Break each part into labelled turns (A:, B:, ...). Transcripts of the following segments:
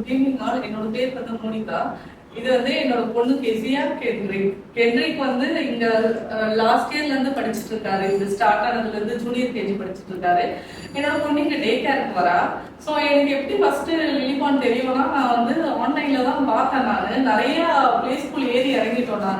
A: Good evening all. என்னோட பேர் வந்து மோனிகா. இது வந்து என்னோட பொண்ணு கெசியா கென்ரிக். கென்ரிக் வந்து இங்க லாஸ்ட் இயர்ல இருந்து படிச்சுட்டு இருக்காரு. இது ஸ்டார்ட் ஆனதுல இருந்து ஜூனியர் கேஜி படிச்சுட்டு இருக்காரு. என்னோட பொண்ணு இங்க டே கேருக்கு வரா. ஸோ எனக்கு எப்படி ஃபர்ஸ்ட் லிலிபான் தெரியும்னா, நான் வந்து ஆன்லைன்ல தான் பார்த்தேன். நான் நிறைய பிளே ஸ்கூல் ஏறி இறங்கிட்டோம்.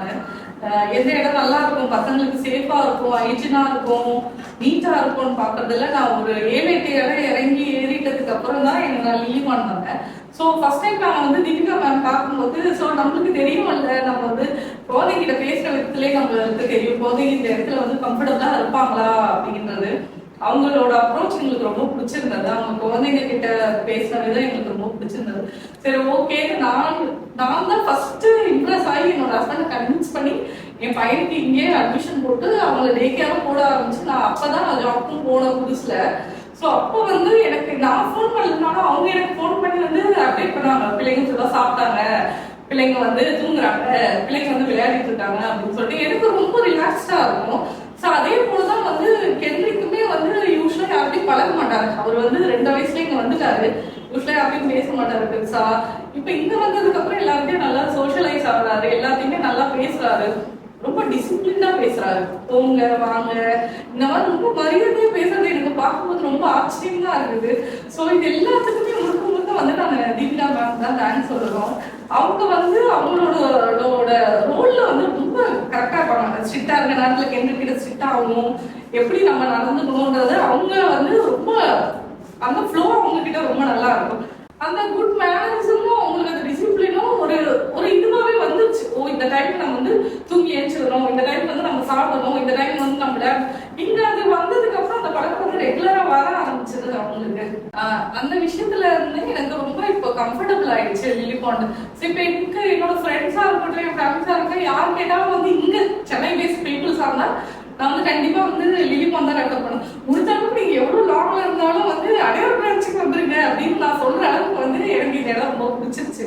A: எந்த இடம் நல்லா இருக்கும், பசங்களுக்கு சேஃபா இருக்கும், ஹைஜீனா இருக்கும், நீட்டா இருக்கும்னு பாக்குறதுல நான் ஒரு 7-8 இடம் இறங்கி ஏறிட்டதுக்கு அப்புறம் தான் எனக்கு நான் லிலிபான் வந்தேன். ஸோ ஃபர்ஸ்ட் டைம் நாங்கள் வந்து தீபிகா மேம் பார்க்கும்போது, ஸோ நம்மளுக்கு தெரியும் இல்லை, நம்ம வந்து குழந்தைகிட்ட பேசுகிற விதத்துலேயே நம்மளுக்கு தெரியும் குழந்தைங்க இந்த இடத்துல வந்து கம்ஃபர்டபுளாக இருப்பாங்களா அப்படின்றது. அவங்களோட அப்ரோச் எங்களுக்கு ரொம்ப பிடிச்சிருந்தது. அவங்க குழந்தைங்க கிட்ட பேசின விதம் எங்களுக்கு ரொம்ப பிடிச்சிருந்தது. சரி, ஓகே, நான் தான் ஃபர்ஸ்ட் இம்ப்ரெஸ் ஆகி என்னோட ஹஸ்பண்டை கன்வின்ஸ் பண்ணி என் பையனுக்கு இங்கே அட்மிஷன் போட்டு அவங்கள டே கேரும் போட ஆரம்பிச்சு. நான் அப்பதான் ஜாப்க்கும் போன புதுசுல. ஸோ அப்போ வந்து எனக்கு நான் ஃபோன் பண்ணலனாலும் அவங்க எனக்கு ஃபோன் பண்ணி வந்து அப்டேட் பண்ணாங்க. பிள்ளைங்க ஃபுல்லாக சாப்பிட்டாங்க, பிள்ளைங்க வந்து தூங்குறாங்க, பிள்ளைங்க வந்து விளையாடிட்டு இருக்காங்க அப்படின்னு சொல்லிட்டு எனக்கு ரொம்ப ரிலாக்ஸ்டா இருக்கும். ஸோ அதே போலதான் வந்து கென்ரிக்குமே வந்து யூஸ்வலா யார்ட்டையும் பழக மாட்டாரு. அவர் வந்து 2 வயசுல இங்க வந்துட்டாரு. யூஸ்வலா யார்ட்டையும் பேச மாட்டாரு பெருசா. இப்ப இங்க வந்ததுக்கு அப்புறம் எல்லாருமே நல்லா சோஷியலைஸ் ஆகுறாரு, எல்லாத்தையுமே நல்லா பேசுறாரு, ரொம்ப டிசிப்ளினா பேசுறாரு. போங்க வாங்க இந்த மாதிரி ரொம்ப மரியாதையா பேசுறது எனக்கு பார்க்கும்போது ரொம்ப ஆச்சரியமா இருக்குது. ஸோ இது எல்லாத்துக்குமே முழுக்க முழுக்க வந்து நான் தீபிகா மேம் தான் தேங்க்ஸ் சொல்லணும். அவங்க வந்து அவங்களோட ரோல்ல வந்து ரொம்ப கரெக்டா இருப்பாங்க. ஸ்ட்ரிக்டா இருக்க நேரத்துல கிட்ட ஸ்ட்ரிக்டா ஆகணும், எப்படி நம்ம நடந்துக்கணும்ன்றது அவங்க வந்து ரொம்ப அந்த ஃப்ளோ அவங்க கிட்ட ரொம்ப நல்லா இருக்கும். அந்த குட் மேனரிசமும் அவங்களுக்கு அந்த டிசிப்ளினும் ஒரு இதுவாகவே வந்துருச்சு. ஓ, இந்த டைம் நம்ம வந்து தூங்கி ஏஞ்சிடணும், இந்த டைம் வந்து நம்ம சாப்பிடணும், இந்த டைம் வந்து நம்மள இங்க அது வந்ததுக்கு அப்புறம் அந்த பழக்கம் வந்து ரெகுலரா வர ஆரம்பிச்சது அவங்களுக்கு. அந்த விஷயத்துல இருந்து எனக்கு ரொம்ப இப்போ கம்ஃபர்டபுள் ஆயிடுச்சு லிலிபாண்ட். இப்ப எனக்கு என்னோட ஃப்ரெண்ட்ஸா இருக்கட்டும், என் ஃபேமிலிஸா இருக்கட்டும், யார் கேட்டாலும் வந்து இங்க சென்னை பேஸ்ட் பீப்புள்ஸா இருந்தா நான் வந்து கண்டிப்பா வந்து லிலிபாண்ட் தான் ரெஃபர் பண்ணுவேன். முடிஞ்சாலும் நீங்க எவ்வளவு லாங்ல இருந்தாலும் வந்து அடையாள பிரான்ச்சுக்கு வந்துருங்க அப்படின்னு நான் சொல்ற அளவுக்கு வந்து எனக்கு இந்த இடம் ரொம்ப பிடிச்சிருச்சு.